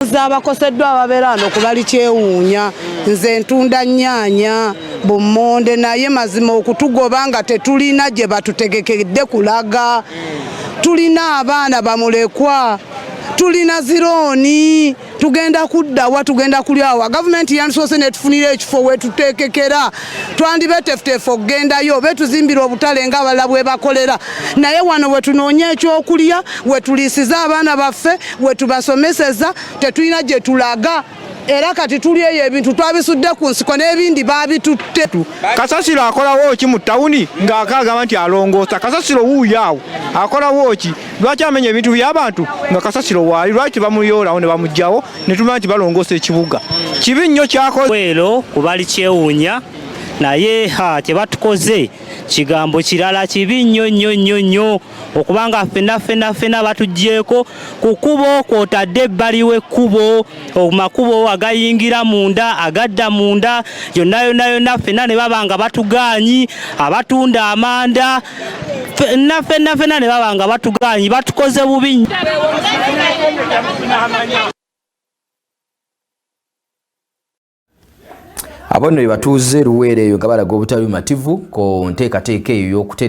mbuuza abakoseddwa ababeera wano ku bali kyewuunya nze ntunda nnyaanya bummonde naye mazima okutugoba nga tetulina gye batutegekedde kulaga. Tulina abaana bamulekwa, tulina zirooni, tugenda kuddawa, tugenda kulyawa. Gavumenti yandisoose netufunira ekifo wetuteekekera, twandibetefutefu okugendayo betuzimbira obutale nga abalala bwe bakolera, naye wano wetunoonya ekyokulya, wetuliisiza abaana baffe, wetubasomeseza, tetulina gye tulaga. Era kati tuli eyo ebintu twabisudde ku nsiko n'ebindi baabitutte. Kasasiro akolawo ki mu tawuni ng'akagamba nti alongoosa? Kasasiro wuuyaawo akolawo ki? Lwaki amenya ebintu by'abantu nga Kasasiro waali? Lwaki bamuyoorawo ne bamugjawo ne tumanya nti balongoosa ekibuga? Kibi nnyo kyakoze wero ku bali kyewuunya, naye kye batukoze kigambo kirala kibi nnyo okubanga ffenna batuggyeko ku kkubo kw'otadde ebbali w'ekkubo, makubo agayingira munda agadda munda yonna ffenna ne baba nga batugaanyi, abatunda amanda ffenna ne baba nga batugaanyi, batukoze bubi. Abo nno batuuze Luweero eyo nga balaga obutali bumativu ku nteekateeka eyo y'okutera